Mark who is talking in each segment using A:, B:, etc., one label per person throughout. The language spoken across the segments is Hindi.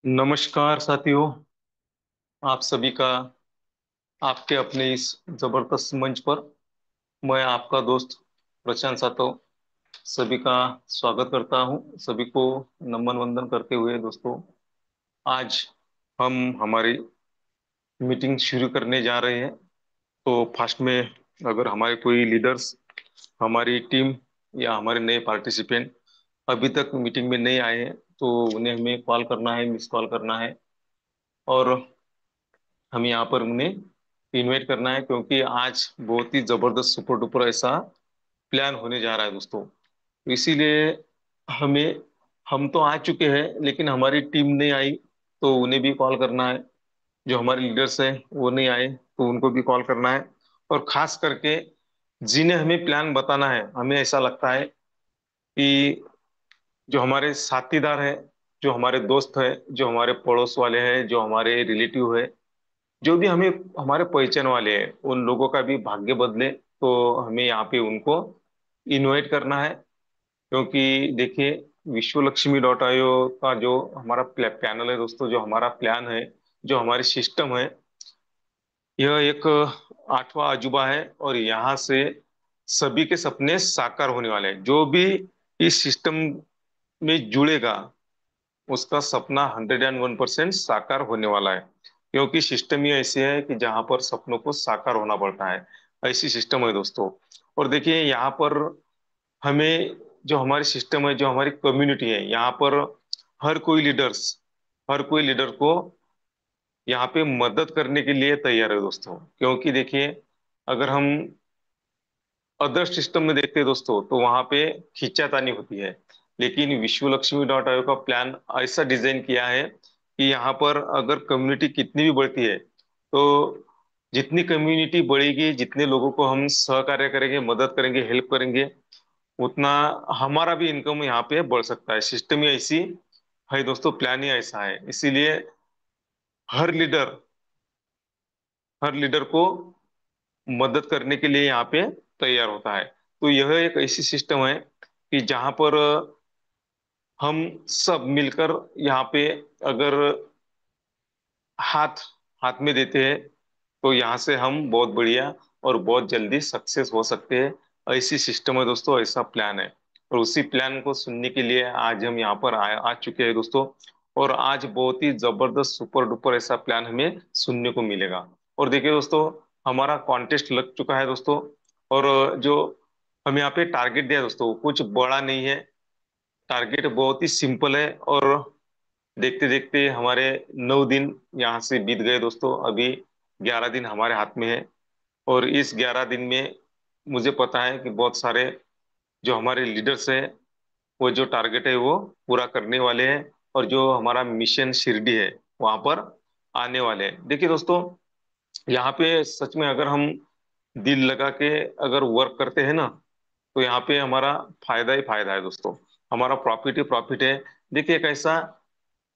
A: नमस्कार साथियों। आप सभी का आपके अपने इस जबरदस्त मंच पर मैं आपका दोस्त प्रशांत सातो सभी का स्वागत करता हूं। सभी को नमन वंदन करते हुए दोस्तों, आज हम हमारी मीटिंग शुरू करने जा रहे हैं। तो फर्स्ट में, अगर हमारे कोई लीडर्स, हमारी टीम या हमारे नए पार्टिसिपेंट अभी तक मीटिंग में नहीं आए हैं तो उन्हें हमें कॉल करना है, मिस कॉल करना है और हम यहाँ पर उन्हें इनवाइट करना है, क्योंकि आज बहुत ही जबरदस्त सुपर डुपर ऐसा प्लान होने जा रहा है दोस्तों। तो इसीलिए हमें, हम तो आ चुके हैं लेकिन हमारी टीम नहीं आई, तो उन्हें भी कॉल करना है। जो हमारे लीडर्स हैं वो नहीं आए तो उनको भी कॉल करना है। और खास करके जिन्हें हमें प्लान बताना है, हमें ऐसा लगता है कि जो हमारे साथीदार हैं, जो हमारे दोस्त हैं, जो हमारे पड़ोस वाले हैं, जो हमारे रिलेटिव है, जो भी हमें हमारे पहचान वाले हैं, उन लोगों का भी भाग्य बदले तो हमें यहाँ पे उनको इनवाइट करना है। क्योंकि देखिए, विश्व लक्ष्मी डॉट आईओ का जो हमारा पैनल है दोस्तों, जो हमारा प्लान है, जो हमारी सिस्टम है, यह एक आठवां अजूबा है। और यहाँ से सभी के सपने साकार होने वाले हैं। जो भी इस सिस्टम में जुड़ेगा उसका सपना 101% साकार होने वाला है। क्योंकि सिस्टम ही ऐसी है कि जहां पर सपनों को साकार होना पड़ता है, ऐसी सिस्टम है दोस्तों। और देखिए, यहाँ पर हमें, जो हमारी सिस्टम है, जो हमारी कम्युनिटी है, यहाँ पर हर कोई लीडर्स, हर कोई लीडर को यहाँ पे मदद करने के लिए तैयार है दोस्तों। क्योंकि देखिए, अगर हम अदर सिस्टम में देखते हैं दोस्तों तो वहां पे खींचातानी होती है। लेकिन विश्व लक्ष्मी डॉट आयोग का प्लान ऐसा डिजाइन किया है कि यहाँ पर अगर कम्युनिटी कितनी भी बढ़ती है तो जितनी कम्युनिटी बढ़ेगी, जितने लोगों को हम सहकार्य करेंगे, मदद करेंगे, हेल्प करेंगे, उतना हमारा भी इनकम यहाँ पे बढ़ सकता है। सिस्टम ही ऐसी है दोस्तों, प्लान ही ऐसा है। इसीलिए हर लीडर, हर लीडर को मदद करने के लिए यहाँ पे तैयार होता है। तो यह एक ऐसी सिस्टम है कि जहां पर हम सब मिलकर यहाँ पे अगर हाथ हाथ में देते हैं तो यहाँ से हम बहुत बढ़िया और बहुत जल्दी सक्सेस हो सकते हैं। ऐसी सिस्टम है दोस्तों, ऐसा प्लान है। और उसी प्लान को सुनने के लिए आज हम यहाँ पर आ चुके हैं दोस्तों। और आज बहुत ही जबरदस्त सुपर डुपर ऐसा प्लान हमें सुनने को मिलेगा। और देखिए दोस्तों, हमारा कॉन्टेस्ट लग चुका है दोस्तों। और जो हम यहाँ पे टारगेट दिया है दोस्तों, कुछ बड़ा नहीं है। टारगेट बहुत ही सिंपल है। और देखते देखते हमारे 9 दिन यहाँ से बीत गए दोस्तों। अभी 11 दिन हमारे हाथ में है। और इस 11 दिन में मुझे पता है कि बहुत सारे जो हमारे लीडर्स हैं वो जो टारगेट है वो पूरा करने वाले हैं। और जो हमारा मिशन शिरडी है वहां पर आने वाले हैं। देखिए दोस्तों, यहाँ पे सच में अगर हम दिल लगा के अगर वर्क करते हैं ना, तो यहाँ पे हमारा फायदा ही फायदा है दोस्तों। हमारा प्रॉफिट ही प्रॉफिट है। देखिए कैसा,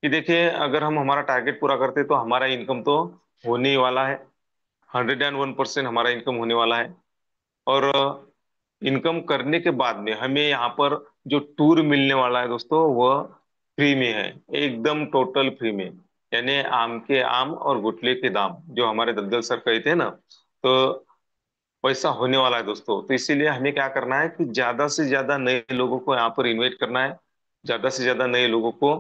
A: कि देखिए अगर हम हमारा टारगेट पूरा करते तो हमारा इनकम तो होने ही वाला है। 101% हमारा इनकम होने वाला है। और इनकम करने के बाद में हमें यहाँ पर जो टूर मिलने वाला है दोस्तों, वह फ्री में है, एकदम टोटल फ्री में। यानी आम के आम और गुटले के दाम, जो हमारे दद्दल सर कहते हैं ना, तो वैसा होने वाला है दोस्तों। तो इसीलिए हमें क्या करना है कि ज्यादा से ज्यादा नए लोगों को यहाँ पर इनवाइट करना है। ज्यादा से ज्यादा नए लोगों को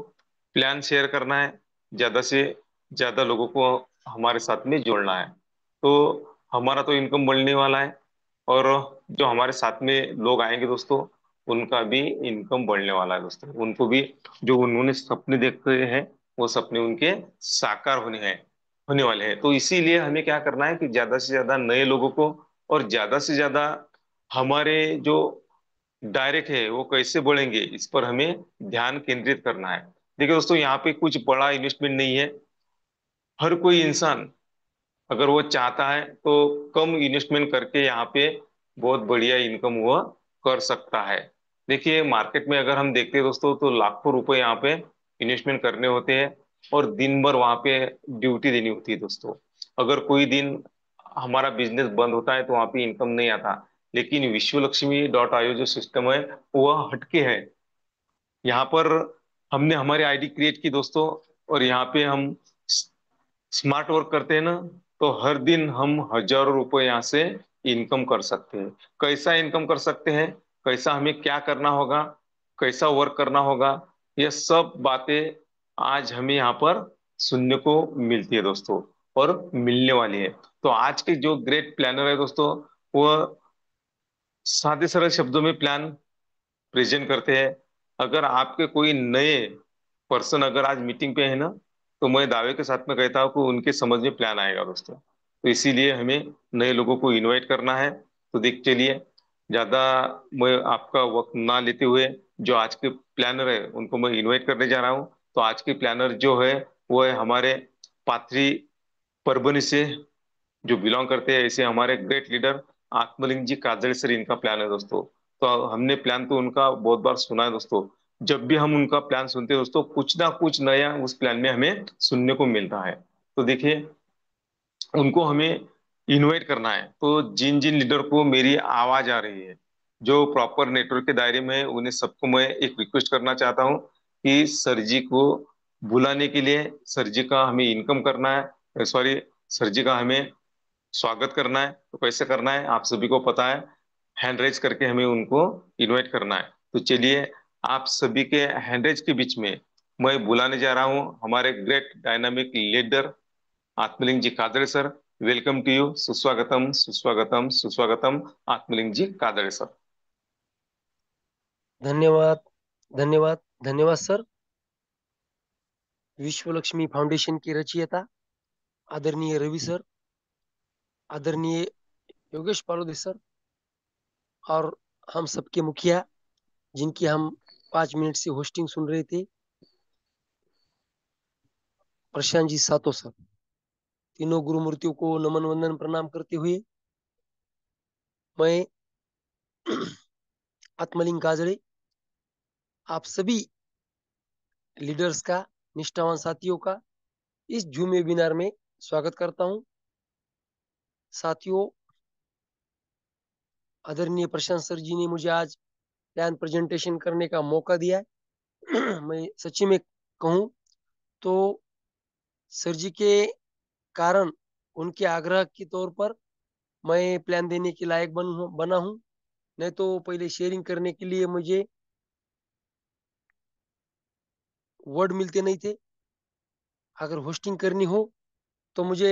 A: प्लान शेयर करना है। ज्यादा से ज्यादा लोगों को हमारे साथ में जोड़ना है। तो हमारा तो इनकम बढ़ने वाला है। और जो हमारे साथ में लोग आएंगे दोस्तों, उनका भी इनकम बढ़ने वाला है दोस्तों। उनको भी जो उन्होंने सपने देखे हैं, वो सपने उनके साकार होने वाले हैं। तो इसीलिए हमें क्या करना है कि ज्यादा से ज्यादा नए लोगों को और ज्यादा से ज्यादा हमारे जो डायरेक्ट है वो कैसे बढ़ेंगे, इस पर हमें ध्यान केंद्रित करना है। देखिए दोस्तों, यहाँ पे कुछ बड़ा इन्वेस्टमेंट नहीं है। हर कोई इंसान अगर वो चाहता है तो कम इन्वेस्टमेंट करके यहाँ पे बहुत बढ़िया इनकम वो कर सकता है। देखिए मार्केट में अगर हम देखते हैं दोस्तों, तो लाखों रुपए यहाँ पे इन्वेस्टमेंट करने होते हैं और दिन भर वहाँ पे ड्यूटी देनी होती है दोस्तों। अगर कोई दिन हमारा बिजनेस बंद होता है तो वहाँ पे इनकम नहीं आता। लेकिन विश्व लक्ष्मी डॉट आईओ जो सिस्टम है वह हटके है। यहाँ पर हमने हमारी आईडी क्रिएट की दोस्तों। और यहाँ पे हम स्मार्ट वर्क करते हैं ना, तो हर दिन हम हजारों रुपए यहाँ से इनकम कर सकते हैं। कैसा इनकम कर सकते हैं, कैसा हमें क्या करना होगा, कैसा वर्क करना होगा, ये सब बातें आज हमें यहाँ पर सुनने को मिलती है दोस्तों, और मिलने वाली है। तो आज के जो ग्रेट प्लानर है दोस्तों, वो सादे सरल शब्दों में प्लान प्रेजेंट करते हैं। अगर आपके कोई नए पर्सन अगर आज मीटिंग पे है ना, तो मैं दावे के साथ में कहता हूँ कि उनके समझ में प्लान आएगा दोस्तों। तो इसीलिए हमें नए लोगों को इनवाइट करना है। तो देख चलिए, ज्यादा मैं आपका वक्त ना लेते हुए जो आज के प्लानर है उनको मैं इनवाइट करने जा रहा हूँ। तो आज के प्लानर जो है वो है हमारे पाथरी परभनी से जो बिलोंग करते हैं, ऐसे हमारे ग्रेट लीडर आत्मलिंग जी काजल सर, इनका प्लान है दोस्तों। तो हमने प्लान तो उनका बहुत बार सुना है दोस्तों। जब भी हम उनका प्लान सुनते हैं दोस्तों, कुछ ना कुछ नया उस प्लान में हमें सुनने को मिलता है। तो देखिए, उनको हमें इनवाइट करना है। तो जिन जिन लीडर को मेरी आवाज आ रही है, जो प्रॉपर नेटवर्क के दायरे में है, उन्हें सबको मैं एक रिक्वेस्ट करना चाहता हूँ कि सर जी को बुलाने के लिए, सर जी का हमें इनकम करना है, सॉरी, सर जी का हमें स्वागत करना है। तो कैसे करना है आप सभी को पता है, हैंड रेज करके हमें उनको इनवाइट करना है। तो चलिए, आप सभी के हैंड रेज के बीच में मैं बुलाने जा रहा हूँ हमारे great dynamic leader Atmaling ji Kadade sir. Welcome to you, सुस्वागतम सुस्वागतम सुस्वागतम, आत्मलिंग जी कादड़े सर।
B: धन्यवाद, धन्यवाद, धन्यवाद सर। विश्व लक्ष्मी फाउंडेशन के रचयिता आदरणीय रवि सर, आदरणीय योगेश पालोदे सर, और हम सबके मुखिया जिनकी हम 5 मिनट से होस्टिंग सुन रहे थे, प्रशांत जी सातो सर, तीनों गुरु मूर्तियों को नमन वंदन प्रणाम करते हुए मैं आत्मलिंग काजड़े आप सभी लीडर्स का, निष्ठावान साथियों का इस जूम वेबिनार में स्वागत करता हूं। साथियों, आदरणीय प्रशांत सर जी ने मुझे आज प्लान प्रेजेंटेशन करने का मौका दिया है। मैं सच्ची में कहूं तो सर जी के कारण, उनके आग्रह के तौर पर मैं प्लान देने के लायक बना हूं। नहीं तो पहले शेयरिंग करने के लिए मुझे वर्ड मिलते नहीं थे। अगर होस्टिंग करनी हो तो मुझे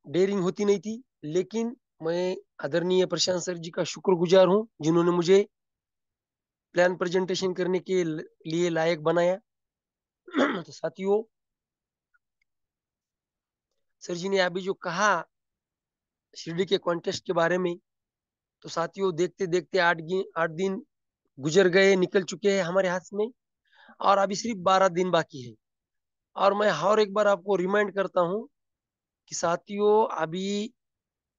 B: डेयरिंग होती नहीं थी। लेकिन मैं आदरणीय प्रशांत सर जी का शुक्रगुजार हूं जिन्होंने मुझे प्लान प्रेजेंटेशन करने के लिए लायक बनाया। तो साथियों, सर जी ने अभी जो कहा शिरडी के कॉन्टेस्ट के बारे में, तो साथियों देखते देखते 8 दिन गुजर गए, निकल चुके हैं हमारे हाथ में, और अभी सिर्फ 12 दिन बाकी है। और मैं और एक बार आपको रिमाइंड करता हूँ कि साथियों, अभी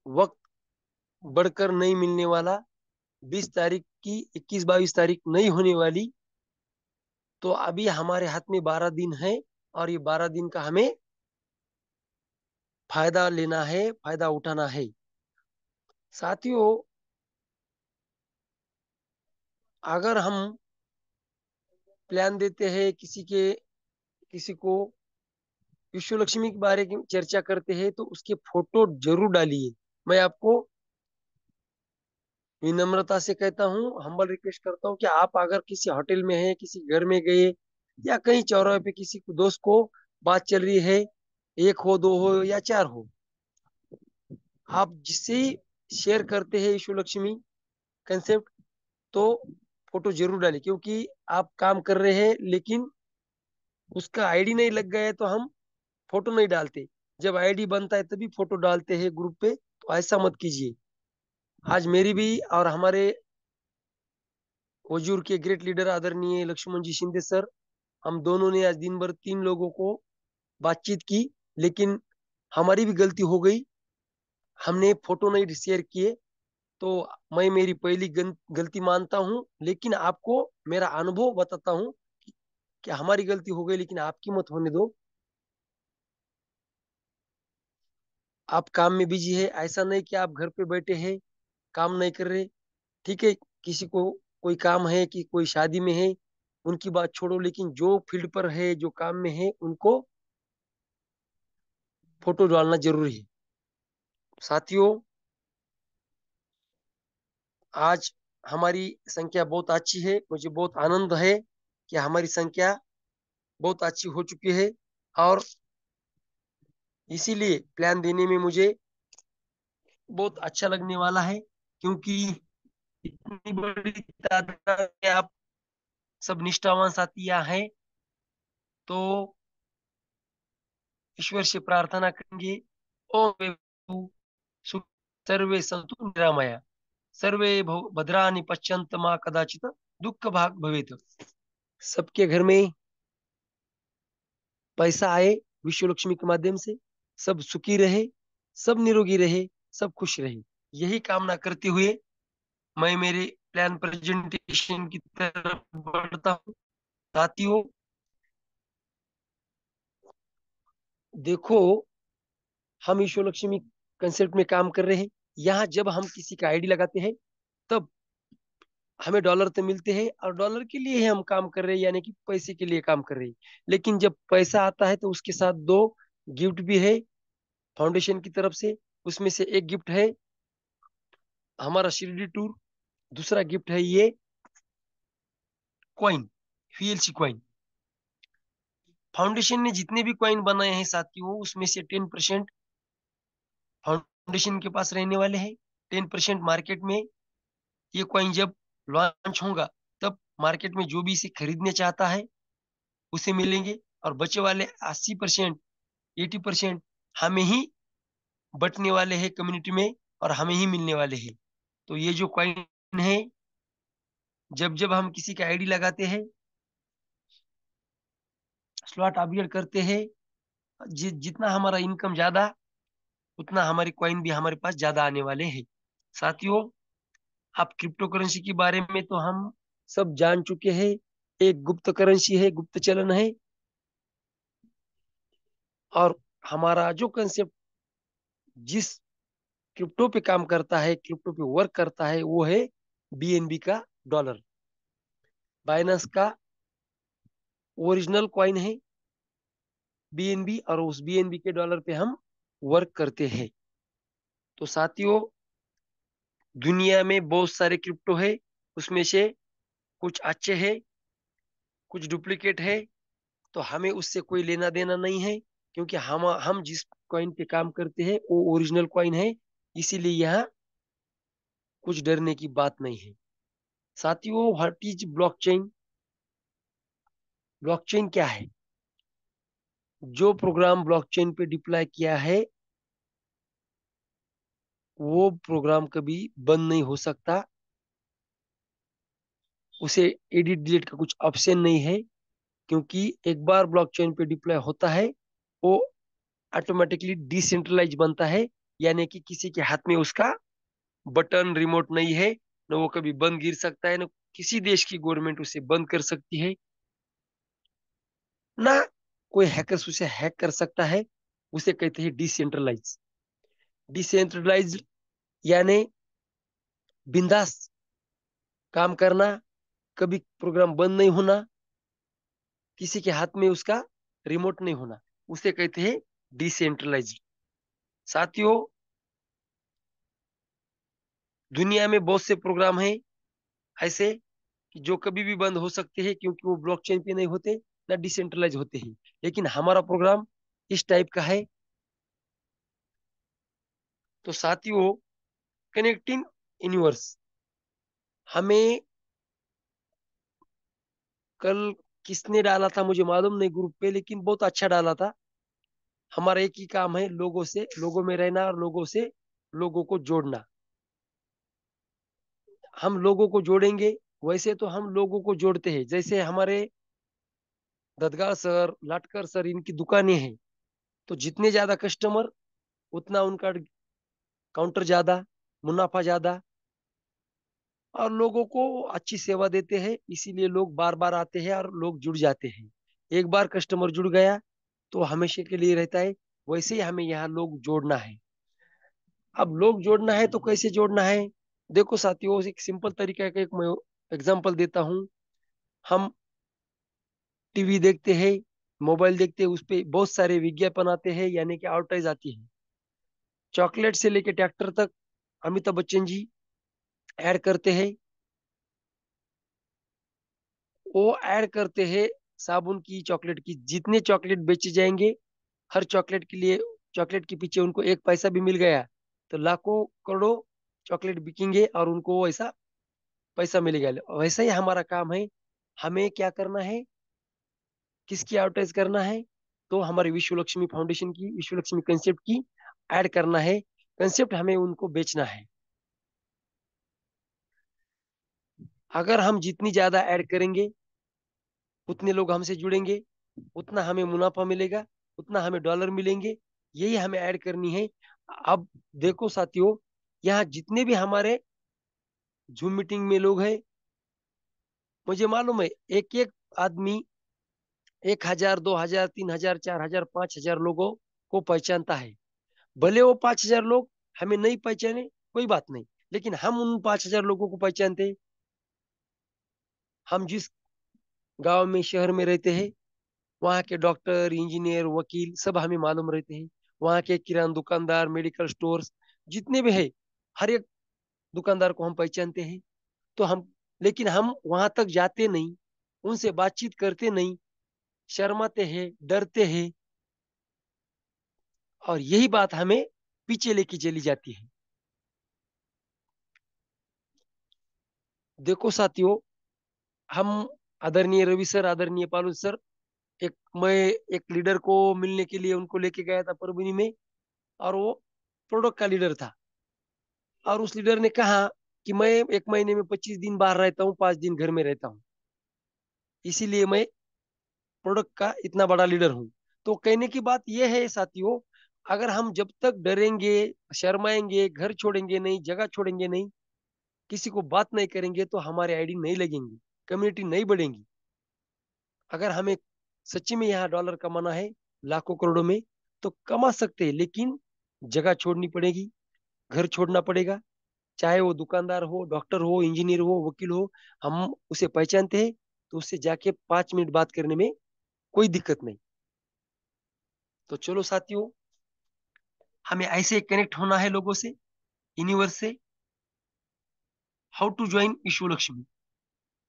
B: वक्त बढ़कर नहीं मिलने वाला। 20 तारीख की 21-22 तारीख नहीं होने वाली। तो अभी हमारे हाथ में 12 दिन है, और ये 12 दिन का हमें फायदा लेना है, फायदा उठाना है। साथियों, अगर हम प्लान देते हैं किसी को विश्व लक्ष्मी के बारे में चर्चा करते हैं, तो उसके फोटो जरूर डालिए। मैं आपको विनम्रता से कहता हूँ, हम्बल रिक्वेस्ट करता हूँ कि आप अगर किसी होटल में है, किसी घर में गए, या कहीं चौराहे पे किसी दोस्त को बात चल रही है, एक हो, दो हो, या चार हो, आप जिससे शेयर करते हैं विश्व लक्ष्मी कंसेप्ट, तो फोटो जरूर डालिए। क्योंकि आप काम कर रहे हैं लेकिन उसका आईडी नहीं लग गया है, तो हम फोटो नहीं डालते। जब आईडी बनता है तभी फोटो डालते हैं ग्रुप पे। तो ऐसा मत कीजिए। आज मेरी भी और हमारे वजूर के ग्रेट लीडर आदरणीय लक्ष्मण जी शिंदे सर, हम दोनों ने आज दिन भर 3 लोगों को बातचीत की, लेकिन हमारी भी गलती हो गई, हमने फोटो नहीं शेयर किए। तो मैं मेरी पहली गलती मानता हूँ, लेकिन आपको मेरा अनुभव बताता हूँ कि हमारी गलती हो गई, लेकिन आपकी मत होने दो। आप काम में बिजी है, ऐसा नहीं कि आप घर पे बैठे हैं काम नहीं कर रहे। ठीक है, किसी को कोई काम है कि कोई शादी में है, उनकी बात छोड़ो, लेकिन जो फील्ड पर है, जो काम में है, उनको फोटो डालना जरूरी है। साथियों, आज हमारी संख्या बहुत अच्छी है। मुझे बहुत आनंद है कि हमारी संख्या बहुत अच्छी हो चुकी है, और इसीलिए प्लान देने में मुझे बहुत अच्छा लगने वाला है, क्योंकि इतनी बड़ी तादाद में आप सब निष्ठावान साथी यहाँ हैं। तो ईश्वर से प्रार्थना करेंगे, ओम भद्रं सुख सर्वे सन्तु निरामया, सर्वे भद्राणि पश्यन्तु मा कदाचित् दुःख भाग भवेत्। सबके घर में पैसा आए विश्व लक्ष्मी के माध्यम से, सब सुखी रहे, सब निरोगी रहे, सब खुश रहे, यही कामना करते हुए मैं मेरे प्लान प्रेजेंटेशन की तरफ बढ़ता हूँ। साथियों, देखो, हम ईश्वर लक्ष्मी कंसेप्ट में काम कर रहे हैं। यहाँ जब हम किसी का आईडी लगाते हैं, तब हमें डॉलर तो मिलते हैं, और डॉलर के लिए ही हम काम कर रहे हैं, यानी कि पैसे के लिए काम कर रहे हैं। लेकिन जब पैसा आता है तो उसके साथ दो गिफ्ट भी है फाउंडेशन की तरफ से। उसमें से एक गिफ्ट है हमारा शिरडी टूर, दूसरा गिफ्ट है ये कॉइन, वीएलसी कॉइन। फाउंडेशन ने जितने भी कॉइन बनाए हैं साथियों, उसमें से 10% फाउंडेशन के पास रहने वाले हैं। 10% मार्केट में ये कॉइन जब लॉन्च होगा, तब मार्केट में जो भी इसे खरीदने चाहता है उसे मिलेंगे, और बचे वाले 80%, 80% हमें ही बटने वाले हैं कम्युनिटी में, और हमें ही मिलने वाले हैं। तो ये जो कॉइन है, जब जब हम किसी का आईडी लगाते हैं, स्लॉट अपग्रेड करते हैं, जितना हमारा इनकम ज्यादा, उतना हमारे कॉइन भी हमारे पास ज्यादा आने वाले हैं। साथियों, आप क्रिप्टो करेंसी के बारे में तो हम सब जान चुके हैं। एक गुप्त करेंसी है, गुप्त चलन है, और हमारा जो कंसेप्ट जिस क्रिप्टो पे काम करता है, क्रिप्टो पे वर्क करता है, वो है बीएनबी का डॉलर। बाइनेंस का ओरिजिनल कॉइन है बीएनबी, और उस बीएनबी के डॉलर पे हम वर्क करते हैं। तो साथियों, दुनिया में बहुत सारे क्रिप्टो है, उसमें से कुछ अच्छे हैं, कुछ डुप्लीकेट है। तो हमें उससे कोई लेना देना नहीं है, क्योंकि हम जिस कॉइन पे काम करते हैं वो ओरिजिनल कॉइन है। इसीलिए यहाँ कुछ डरने की बात नहीं है। साथियों, व्हाट इज ब्लॉकचेन? ब्लॉकचेन क्या है? जो प्रोग्राम ब्लॉकचेन पे डिप्लॉय किया है, वो प्रोग्राम कभी बंद नहीं हो सकता। उसे एडिट डिलीट का कुछ ऑप्शन नहीं है, क्योंकि एक बार ब्लॉकचेन पे डिप्लॉय होता है, वो ऑटोमेटिकली डिसेंट्रलाइज बनता है, यानी कि किसी के हाथ में उसका बटन रिमोट नहीं है। न वो कभी बंद गिर सकता है, न किसी देश की गवर्नमेंट उसे बंद कर सकती है, ना कोई हैकर्स उसे हैक कर सकता है। उसे कहते हैं डिसेंट्रलाइज। डिसेंट्रलाइज यानी बिंदास काम करना, कभी प्रोग्राम बंद नहीं होना, किसी के हाथ में उसका रिमोट नहीं होना, उसे कहते हैं डिसेंट्रलाइज। साथियों, दुनिया में बहुत से प्रोग्राम हैं ऐसे कि जो कभी भी बंद हो सकते हैं, क्योंकि वो ब्लॉकचेन पे नहीं होते, ना डिसेंट्रलाइज होते हैं। लेकिन हमारा प्रोग्राम इस टाइप का है। तो साथियों, कनेक्टिंग यूनिवर्स, हमें कल किसने डाला था मुझे मालूम नहीं ग्रुप पे, लेकिन बहुत अच्छा डाला था। हमारा एक ही काम है, लोगों में रहना और लोगों से लोगों को जोड़ना। हम लोगों को जोड़ेंगे, वैसे तो हम लोगों को जोड़ते हैं। जैसे हमारे ददगाल सर, लाटकर सर, इनकी दुकानें हैं, तो जितने ज्यादा कस्टमर, उतना उनका काउंटर ज्यादा, मुनाफा ज्यादा, और लोगों को अच्छी सेवा देते हैं। इसीलिए लोग बार बार आते हैं और लोग जुड़ जाते हैं। एक बार कस्टमर जुड़ गया तो हमेशा के लिए रहता है। वैसे ही हमें यहाँ लोग जोड़ना है। अब लोग जोड़ना है तो कैसे जोड़ना है? देखो साथियों, एक सिंपल तरीका का एक मैं एग्जांपल देता हूँ। हम टीवी देखते हैं, मोबाइल देखते हैं, उस पे बहुत सारे विज्ञापन आते हैं, यानी कि एडवर्टाइज आती है। चॉकलेट से लेके ट्रैक्टर तक अमिताभ बच्चन जी ऐड करते हैं। वो ऐड करते हैं साबुन की, चॉकलेट की। जितने चॉकलेट बेचे जाएंगे, हर चॉकलेट के लिए, चॉकलेट के पीछे उनको एक पैसा भी मिल गया तो लाखों करोड़ों चॉकलेट बिकेंगे और उनको ऐसा पैसा मिलेगा। वैसा ही हमारा काम है। हमें क्या करना है, किसकी एडवर्टाइज करना है? तो हमारे विश्व लक्ष्मी फाउंडेशन की, विश्व लक्ष्मी कंसेप्ट की ऐड करना है। कंसेप्ट हमें उनको बेचना है। अगर हम जितनी ज्यादा ऐड करेंगे, उतने लोग हमसे जुड़ेंगे, उतना हमें मुनाफा मिलेगा, उतना हमें डॉलर मिलेंगे। यही हमें ऐड करनी है। अब देखो साथियों, यहाँ जितने भी हमारे जूम मीटिंग में लोग हैं, मुझे मालूम है एक एक आदमी 1,000, 2,000, 3,000, 4,000, 5,000 लोगों को पहचानता है। भले वो 5,000 लोग हमें नहीं पहचाने, कोई बात नहीं, लेकिन हम उन 5,000 लोगों को पहचानते हैं। हम जिस गांव में, शहर में रहते हैं, वहाँ के डॉक्टर, इंजीनियर, वकील सब हमें मालूम रहते हैं। वहाँ के किराना दुकानदार, मेडिकल स्टोर्स जितने भी है, हर एक दुकानदार को हम पहचानते हैं। तो हम, लेकिन हम वहां तक जाते नहीं, उनसे बातचीत करते नहीं, शर्माते हैं, डरते हैं। और यही बात हमें पीछे लेके चली जाती है। देखो साथियों, हम आदरणीय रवि सर, आदरणीय पालू सर, मैं एक लीडर को मिलने के लिए उनको लेके गया था परभणी में। और वो प्रोडक्ट का लीडर था। और उस लीडर ने कहा कि मैं एक महीने में 25 दिन बाहर रहता हूँ, 5 दिन घर में रहता हूँ, इसीलिए मैं प्रोडक्ट का इतना बड़ा लीडर हूँ। तो कहने की बात यह है साथियों, अगर हम जब तक डरेंगे, शर्माएंगे, घर छोड़ेंगे नहीं, जगह छोड़ेंगे नहीं, किसी को बात नहीं करेंगे, तो हमारे आईडी नहीं लगेंगी, कम्युनिटी नहीं बढ़ेंगी। अगर हमें सच्ची में यहाँ डॉलर कमाना है लाखों करोड़ों में, तो कमा सकते हैं, लेकिन जगह छोड़नी पड़ेगी, घर छोड़ना पड़ेगा। चाहे वो दुकानदार हो, डॉक्टर हो, इंजीनियर हो, वकील हो, हम उसे पहचानते हैं, तो उससे जाके 5 मिनट बात करने में कोई दिक्कत नहीं। तो चलो साथियों, हमें ऐसे कनेक्ट होना है लोगों से, यूनिवर्स से। हाउ टू ज्वाइन विश्व लक्ष्मी?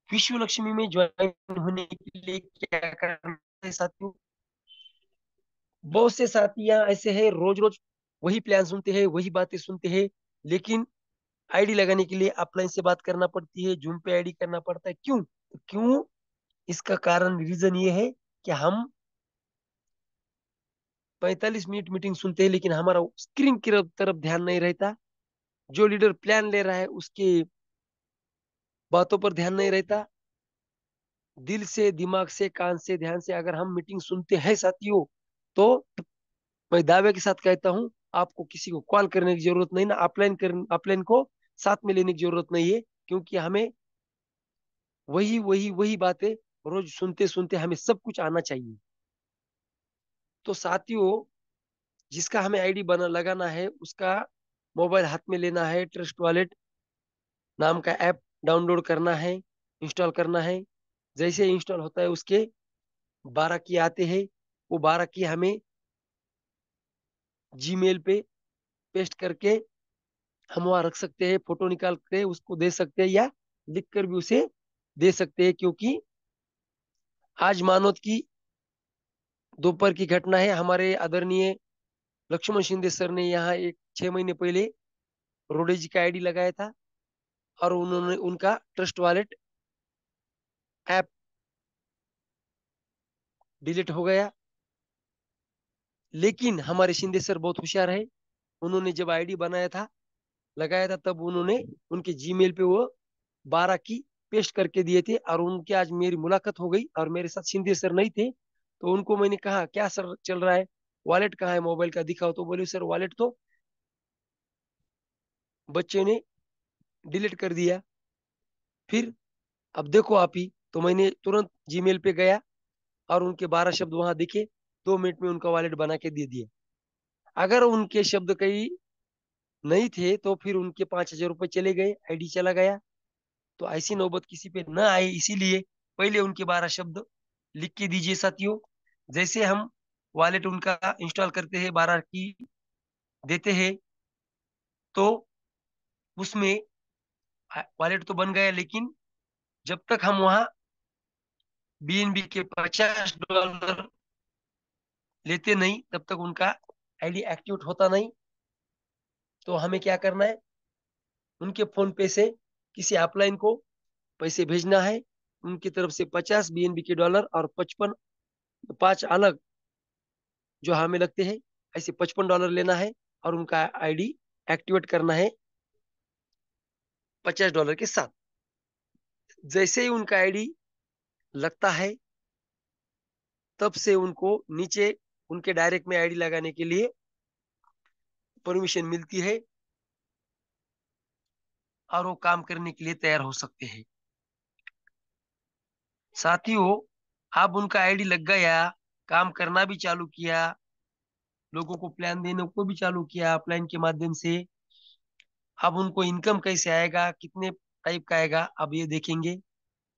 B: विश्व लक्ष्मी में ज्वाइन होने के लिए क्या करना है साथियों? बहुत से साथियां ऐसे हैं, रोज रोज वही प्लान सुनते हैं, वही बातें सुनते हैं, लेकिन आईडी लगाने के लिए ऑफलाइन से बात करना पड़ती है, जूम पे आईडी करना पड़ता है। क्यों? क्यों? इसका कारण, रीजन ये है कि हम 45 मिनट मीटिंग सुनते हैं, लेकिन हमारा स्क्रीन की तरफ ध्यान नहीं रहता। जो लीडर प्लान ले रहा है, उसके बातों पर ध्यान नहीं रहता। दिल से, दिमाग से, कान से, ध्यान से अगर हम मीटिंग सुनते हैं साथियों, तो मैं दावे के साथ कहता हूं, आपको किसी को कॉल करने की जरूरत नहीं, ना अपलाइन को साथ में लेने की जरूरत नहीं है। क्योंकि हमें वही वही वही बातें रोज सुनते सुनते हमें सब कुछ आना चाहिए। तो साथियों, जिसका हमें आईडी बना लगाना है, उसका मोबाइल हाथ में लेना है, ट्रस्ट वॉलेट नाम का ऐप डाउनलोड करना है, इंस्टॉल करना है। जैसे इंस्टॉल होता है, उसके 12 की आते हैं। वो 12 की हमें जीमेल पे पेस्ट करके हम वहाँ रख सकते हैं, फोटो निकाल के उसको दे सकते हैं, या लिख कर भी उसे दे सकते हैं। क्योंकि आज मानो की दोपहर की घटना है, हमारे आदरणीय लक्ष्मण शिंदे सर ने यहाँ एक 6 महीने पहले रोडे जी का आईडी लगाया था, और उन्होंने उनका ट्रस्ट वॉलेट ऐप डिलीट हो गया। लेकिन हमारे शिंदे सर बहुत होशियार है। उन्होंने जब आईडी बनाया था, लगाया था, तब उन्होंने उनके जीमेल पे वो 12 की पेस्ट करके दिए थे। और उनके आज मेरी मुलाकात हो गई, और मेरे साथ शिंदे सर नहीं थे। तो उनको मैंने कहा, क्या सर चल रहा है, वॉलेट कहाँ है, मोबाइल का दिखाओ। तो बोले, सर वॉलेट तो बच्चे ने डिलीट कर दिया। फिर अब देखो आप ही। तो मैंने तुरंत जीमेल पे गया, और उनके 12 शब्द वहां दिखे। 2 मिनट में उनका वॉलेट बना के दे दिया। अगर उनके शब्द कहीं नहीं थे, तो फिर उनके 5,000 रुपये चले गए, आईडी चला गया। तो ऐसी नौबत किसी पे न आए, इसीलिए पहले उनके 12 शब्द लिख के दीजिए साथियों। जैसे हम वॉलेट उनका इंस्टॉल करते हैं, 12 की देते हैं, तो उसमें वॉलेट तो बन गया, लेकिन जब तक हम वहां बीएनबी के $50 लेते नहीं, तब तक उनका आईडी एक्टिवेट होता नहीं। तो हमें क्या करना है, उनके फोन पे से किसी अपलाइन को पैसे भेजना है, उनकी तरफ से 50 बीएनबी के डॉलर और 55, 5 अलग जो हमें लगते हैं, ऐसे $55 लेना है, और उनका आईडी एक्टिवेट करना है $50 के साथ। जैसे ही उनका आईडी लगता है, तब से उनको नीचे उनके डायरेक्ट में आईडी लगाने के लिए परमिशन मिलती है, और वो काम करने के लिए तैयार हो सकते हैं। साथियों, अब उनका आईडी लग गया, काम करना भी चालू किया, लोगों को प्लान देने को भी चालू किया अपलाइन के माध्यम से। अब उनको इनकम कैसे आएगा, कितने टाइप का आएगा, अब ये देखेंगे।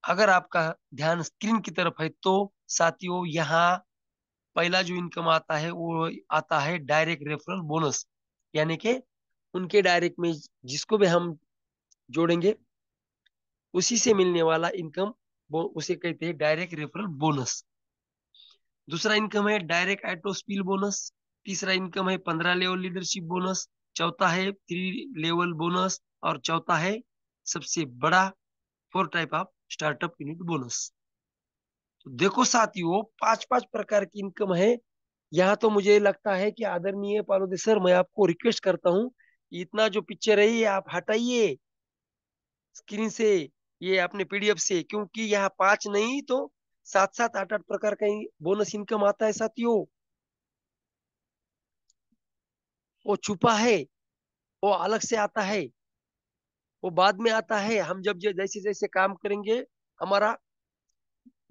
B: अगर आपका ध्यान स्क्रीन की तरफ है, तो साथियों यहाँ पहला जो इनकम आता है वो आता है डायरेक्ट रेफरल बोनस, यानी कि उनके डायरेक्ट में जिसको भी हम जोड़ेंगे, उसी से मिलने वाला इनकम, वो उसे कहते हैं डायरेक्ट रेफरल बोनस। दूसरा इनकम है डायरेक्ट ऑटो स्पिल बोनस। तीसरा इनकम है 15 लेवल लीडरशिप बोनस। चौथा है 3 लेवल बोनस। और चौथा है सबसे बड़ा 4 type of startup unit bonus. तो देखो साथियों, 5 5 प्रकार की इनकम है। यहाँ तो मुझे लगता है कि आदरणीय पालोदे सर, मैं आपको रिक्वेस्ट करता हूँ, इतना जो पिक्चर है ये आप हटाइए स्क्रीन से, ये अपने पीडीएफ से, क्योंकि यहाँ 5 नहीं तो 7 7 8 8 प्रकार का बोनस इनकम आता है साथियों। वो छुपा है, वो अलग से आता है, वो बाद में आता है। हम जब जैसे जैसे काम करेंगे, हमारा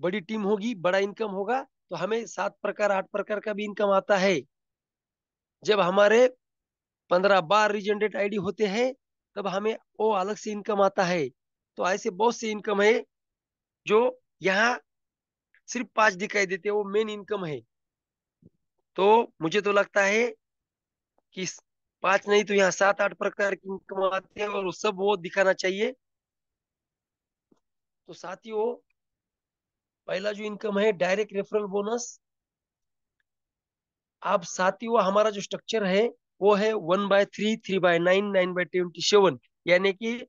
B: बड़ी टीम होगी, बड़ा इनकम होगा, तो हमें 7 प्रकार 8 प्रकार का भी इनकम आता है। जब हमारे 15 12 रीजनरेट आईडी होते हैं, तब हमें वो अलग से इनकम आता है। तो ऐसे बहुत से इनकम है जो यहाँ सिर्फ 5 दिखाई देते हैं, वो मेन इनकम है। तो मुझे तो लगता है कि 5 नहीं तो यहाँ 7 8 प्रकार की इनकम आती है, और वो सब वो दिखाना चाहिए। तो साथियों, पहला जो इनकम है डायरेक्ट रेफरल बोनस। अब साथियों, हमारा जो स्ट्रक्चर है वो है 1/3, 3/9, 9/27, यानी कि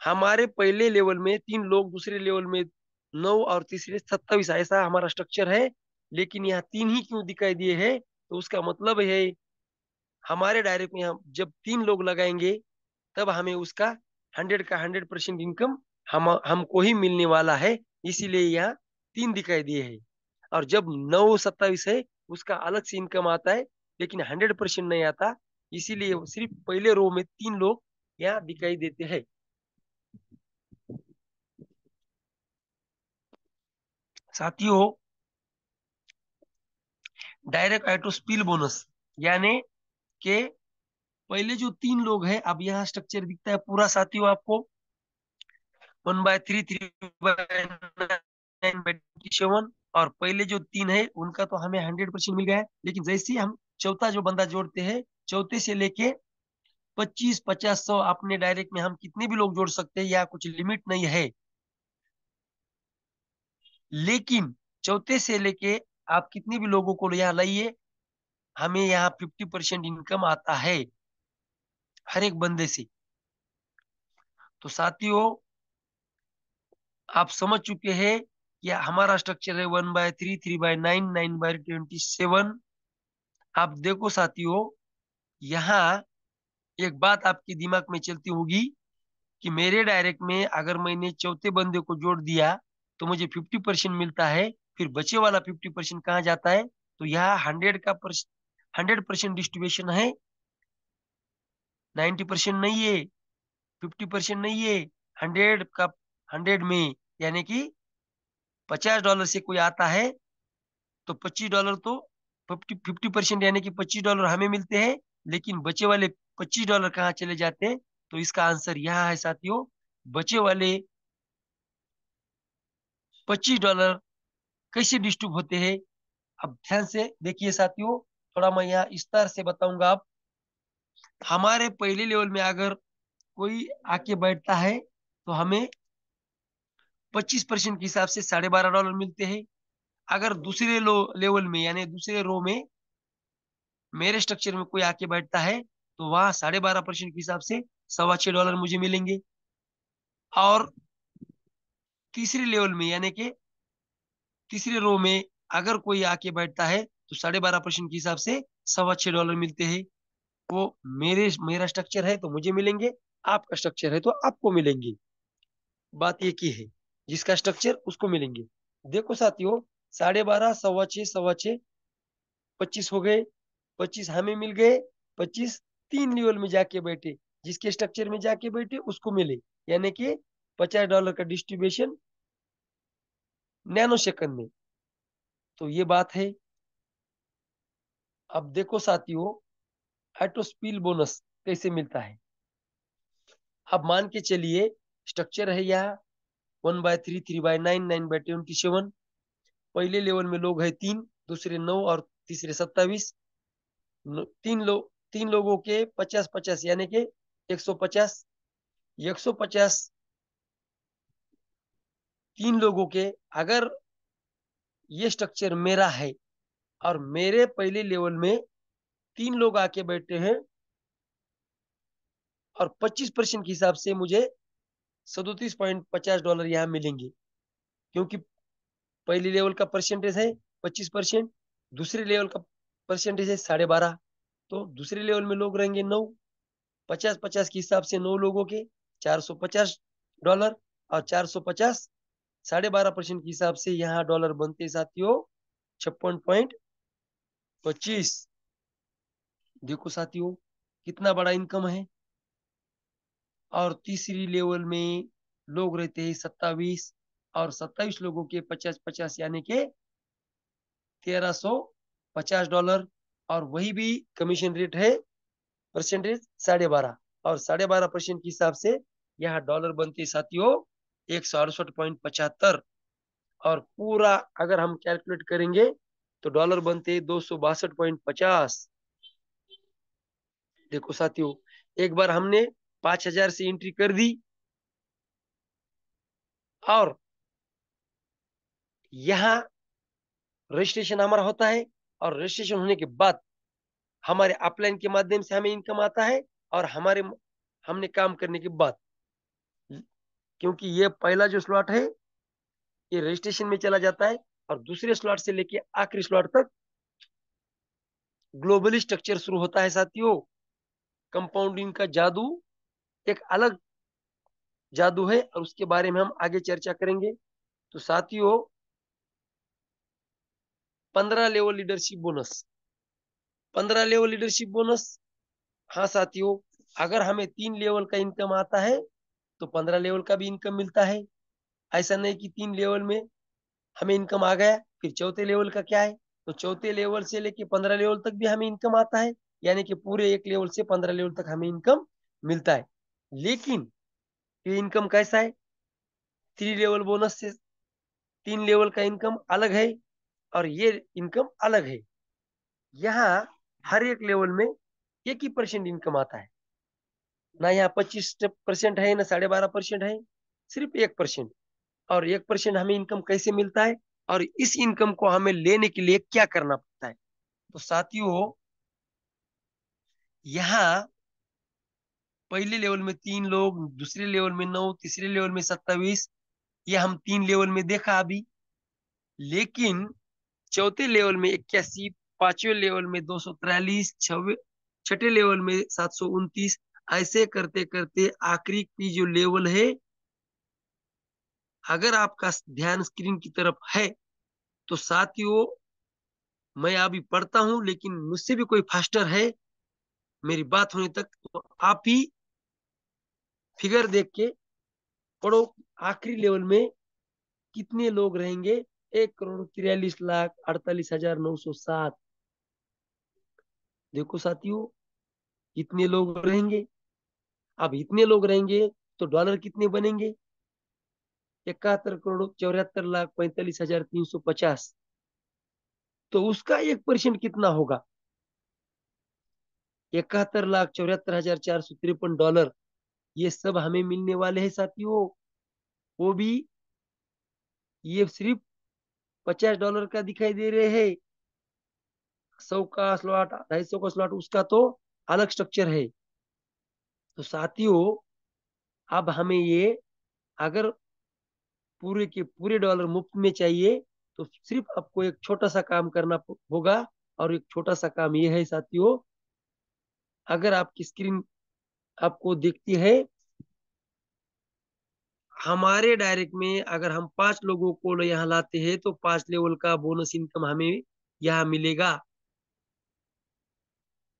B: हमारे पहले लेवल में 3 लोग, दूसरे लेवल में 9, और तीसरे 27, ऐसा हमारा स्ट्रक्चर है। लेकिन यहाँ 3 ही क्यों दिखाई दिए हैं, तो उसका मतलब है हमारे डायरेक्ट में हम जब 3 लोग लगाएंगे, तब हमें उसका 100 का 100% इनकम हमको ही मिलने वाला है। इसीलिए यहाँ 3 दिखाई दिए हैं। और जब 9 27 है, उसका अलग से इनकम आता है, लेकिन 100% नहीं आता। इसीलिए सिर्फ पहले रो में 3 लोग यहाँ दिखाई देते हैं। साथियों, डायरेक्ट ऑटोस्पिल बोनस, यानी कि पहले जो 3 लोग हैं, अब यहाँ स्ट्रक्चर दिखता है पूरा साथियों आपको, 1/3, 3/9/27। और पहले जो 3 है उनका तो हमें 100% मिल गया है, लेकिन जैसे ही हम चौथा जो बंदा जोड़ते हैं, चौथे से लेके 25 50 100 अपने डायरेक्ट में हम कितने भी लोग जोड़ सकते हैं, या कुछ लिमिट नहीं है। लेकिन चौथे से लेके आप कितने भी लोगों को यहाँ लाइए, हमें यहाँ 50% इनकम आता है हर एक बंदे से। तो साथियों, आप समझ चुके हैं कि हमारा स्ट्रक्चर है 1/3, 3/9, 9/27। आप देखो साथियों, यहाँ एक बात आपके दिमाग में चलती होगी कि मेरे डायरेक्ट में अगर मैंने चौथे बंदे को जोड़ दिया, तो मुझे 50% मिलता है, फिर बचे वाला 50% कहाँ जाता है? तो यहाँ 100% डिस्ट्रीब्यूशन है, 90% नहीं है, 50% नहीं है, 100 में, यानी कि $50 से कोई आता है, तो $25 तो 50% यानी कि $25 हमें मिलते हैं। लेकिन बचे वाले $25 कहाँ चले जाते हैं? तो इसका आंसर यहाँ है साथियों, बचे वाले $25 कैसे डिस्ट्रीब्यूट होते हैं। अब ध्यान से देखिए साथियों, थोड़ा मैं यहाँ विस्तार से बताऊंगा। अब हमारे पहले लेवल में अगर कोई आके बैठता है तो हमें 25% के हिसाब से $12.5 मिलते हैं। अगर दूसरे लेवल में यानी दूसरे रो में मेरे स्ट्रक्चर में कोई आके बैठता है तो वहां 12.5% के हिसाब से $6.25 मुझे मिलेंगे। और तीसरे लेवल में यानी कि तीसरे रो में अगर कोई आके बैठता है तो 12.5% के हिसाब से $6.25 मिलते हैं। वो मेरा स्ट्रक्चर है तो मुझे मिलेंगे, आपका स्ट्रक्चर है तो आपको मिलेंगे। बात एक ही है, जिसका स्ट्रक्चर उसको मिलेंगे। देखो साथियों, 12.5, 6.25, 6.25, 25 हो गए। 25 हमें मिल गए। 25 तीन लेवल में जाके बैठे, जिसके स्ट्रक्चर में जाके बैठे उसको मिले, यानी कि $50 का डिस्ट्रीब्यूशन नैनो सेकंड में। तो ये बात है। अब देखो साथियों, ऑटोस्पिल बोनस कैसे मिलता है। अब मान के चलिए स्ट्रक्चर है यहाँ 1/3, 3/9, 9/27। पहले लेवल में लोग है 3, दूसरे 9 और तीसरे 27। तीन लोगों के 50-50 यानी कि 150। 150 तीन लोगों के, अगर ये स्ट्रक्चर मेरा है और मेरे पहले लेवल में तीन लोग आके बैठे हैं और 25% के हिसाब से मुझे $37.50 यहाँ मिलेंगे। क्योंकि पहले लेवल का परसेंटेज है 25%, दूसरे लेवल का परसेंटेज है 12.5। तो दूसरे लेवल में लोग रहेंगे 9। 50-50 के हिसाब से 9 लोगों के $450। और 450 12.5% के हिसाब से यहाँ डॉलर बनते साथियों 56.25। देखो साथियों, कितना बड़ा इनकम है। और तीसरी लेवल में लोग रहते हैं 27, और 27 लोगों के 50-50 यानी के $1350। और वही भी कमीशन रेट है, परसेंटेज 12.5। और 12.5% के हिसाब से यहाँ डॉलर बनते साथियों 168.75। और पूरा अगर हम कैलकुलेट करेंगे तो डॉलर बनते 262.50। देखो साथियों, एक बार हमने 5,000 से एंट्री कर दी और यहाँ रजिस्ट्रेशन हमारा होता है। और रजिस्ट्रेशन होने के बाद हमारे अपलाइन के माध्यम से हमें इनकम आता है। और हमने काम करने के बाद, क्योंकि ये पहला जो स्लॉट है ये रजिस्ट्रेशन में चला जाता है, और दूसरे स्लॉट से लेके आखिरी स्लॉट तक ग्लोबली स्ट्रक्चर शुरू होता है साथियों। कंपाउंडिंग का जादू एक अलग जादू है, और उसके बारे में हम आगे चर्चा करेंगे। तो साथियों, 15 level leadership bonus. 15 level leadership bonus, हाँ साथियों, अगर हमें 3 लेवल का इनकम आता है तो 15 लेवल का भी इनकम मिलता है। ऐसा नहीं कि 3 लेवल में हमें इनकम आ गया फिर चौथे लेवल का क्या है। तो चौथे लेवल से लेके 15 लेवल तक भी हमें इनकम आता है, यानी कि पूरे एक लेवल से 15 लेवल तक हमें इनकम मिलता है। लेकिन ये इनकम कैसा है, 3 लेवल बोनस से 3 लेवल का इनकम अलग है, और ये इनकम अलग है। यहाँ हर एक लेवल में 1 ही % इनकम आता है। ना यहाँ 25% है, ना 12.5% है, सिर्फ 1%। और 1% हमें इनकम कैसे मिलता है, और इस इनकम को हमें लेने के लिए क्या करना पड़ता है। तो साथियों, यहाँ पहले लेवल में 3 लोग, दूसरे लेवल में 9, तीसरे लेवल में 27, ये हम 3 लेवल में देखा अभी। लेकिन चौथे लेवल में 81, पांचवें लेवल में 243, छठे लेवल में 729, ऐसे करते करते आखिरी की जो लेवल है, अगर आपका ध्यान स्क्रीन की तरफ है तो साथियों, मैं अभी पढ़ता हूं लेकिन मुझसे भी कोई फास्टर है मेरी बात होने तक, तो आप ही फिगर देख के पढ़ो। आखिरी लेवल में कितने लोग रहेंगे, 1,43,48,907। देखो साथियों, कितने लोग रहेंगे। अब इतने लोग रहेंगे तो डॉलर कितने बनेंगे। 71,74,45,350, तो उसका 1% कितना होगा? 71,74,453 डॉलर, ये सब हमें मिलने वाले हैं साथियों। वो भी, ये सिर्फ $50 का दिखाई दे रहे हैं। 100 का स्लॉट, 250 का स्लॉट, उसका तो अलग स्ट्रक्चर है। तो साथियों, अब हमें ये, अगर पूरे के पूरे डॉलर मुफ्त में चाहिए, तो सिर्फ आपको एक छोटा सा काम करना होगा। और एक छोटा सा काम ये है साथियों, अगर आपकी स्क्रीन आपको दिखती है, हमारे डायरेक्ट में अगर हम 5 लोगों को यहाँ लाते हैं तो 5 लेवल का बोनस इनकम हमें यहाँ मिलेगा।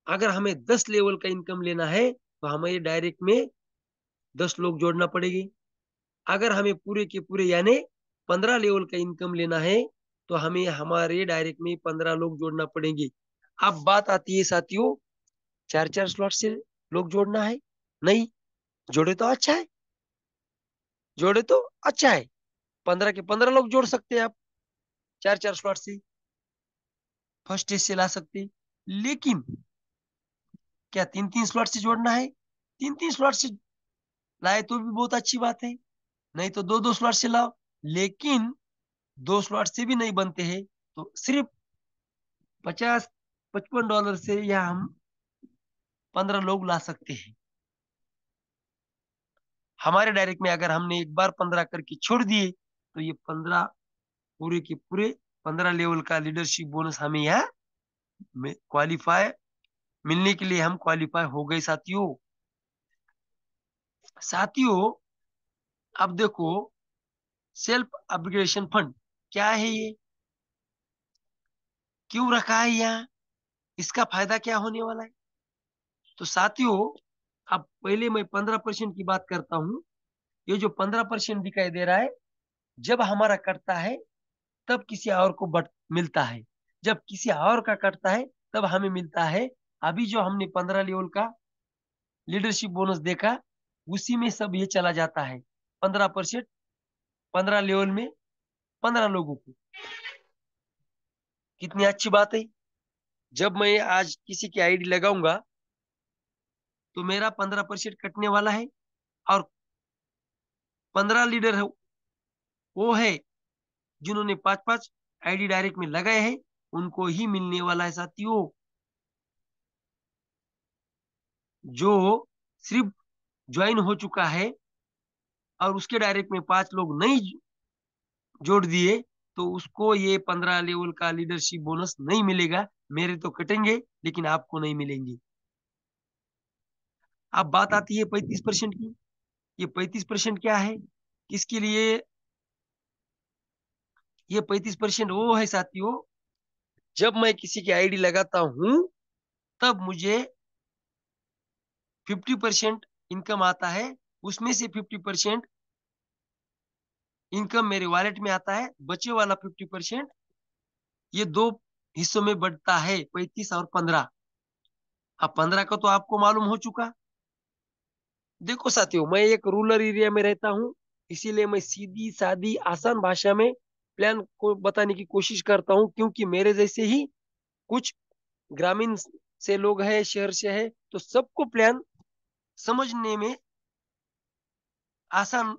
B: अगर हमें 10 लेवल का इनकम लेना है तो हमें डायरेक्ट में 10 लोग जोड़ना पड़ेगी। अगर हमें पूरे के पूरे यानी 15 लेवल का इनकम लेना है तो हमें हमारे डायरेक्ट में 15 लोग जोड़ना पड़ेंगे। अब बात आती है साथियों, 4-4 स्लॉट से लोग जोड़ना है? नहीं, जोड़े तो अच्छा है, जोड़े तो अच्छा है। 15 के 15 लोग जोड़ सकते हैं आप, 4-4 स्लॉट से फर्स्ट स्टेज से ला सकते हैं। लेकिन क्या 3-3 स्लॉट से जोड़ना है? 3-3 स्लॉट से लाए तो भी बहुत अच्छी बात है, नहीं तो 2-2 स्लॉट से लाओ। लेकिन 2 स्लॉट से भी नहीं बनते हैं, तो सिर्फ 50-55 डॉलर से या हम 15 लोग ला सकते हैं। हमारे डायरेक्ट में अगर हमने एक बार 15 करके छोड़ दिए तो ये 15 पूरे के पूरे 15 लेवल का लीडरशिप बोनस हमें यहाँ क्वालिफाई मिलने के लिए हम क्वालिफाई हो गए साथियों। साथियों, अब देखो, सेल्फ अपग्रेडेशन फंड क्या है ये, क्यों रखा है यहाँ, इसका फायदा क्या होने वाला है? तो साथियों, अब पहले मैं 15% की बात करता हूँ। ये जो 15% दिखाई दे रहा है, जब हमारा कटता है तब किसी और को बट मिलता है, जब किसी और का कटता है तब हमें मिलता है। अभी जो हमने 15 लेवल का लीडरशिप बोनस देखा, उसी में सब ये चला जाता है। 15%, 15 लेवल में 15 लोगों को, कितनी अच्छी बात है। जब मैं आज किसी की आईडी लगाऊंगा तो मेरा 15% कटने वाला है। और 15 लीडर है, वो है जिन्होंने 5-5 आईडी डायरेक्ट में लगाए हैं, उनको ही मिलने वाला है साथियों। जो सिर्फ ज्वाइन हो चुका है और उसके डायरेक्ट में 5 लोग नहीं जोड़ दिए, तो उसको ये 15 लेवल का लीडरशिप बोनस नहीं मिलेगा। मेरे तो कटेंगे लेकिन आपको नहीं मिलेंगे। अब बात आती है 35% की। ये 35% क्या है, किसके लिए? ये 35% वो है साथियों, जब मैं किसी की आईडी लगाता हूं तब मुझे 50% इनकम आता है। उसमें से 50% इनकम मेरे वॉलेट में आता है। बचे वाला 50% ये दो हिस्सों में बढ़ता है, 35 और 15। अब 15 का तो आपको मालूम हो चुका। देखो साथियों, मैं एक रूरल एरिया में रहता हूँ, इसीलिए मैं सीधी सादी आसान भाषा में प्लान को बताने की कोशिश करता हूँ, क्योंकि मेरे जैसे ही कुछ ग्रामीण से लोग हैं, शहर से है, तो सबको प्लान समझने में आसान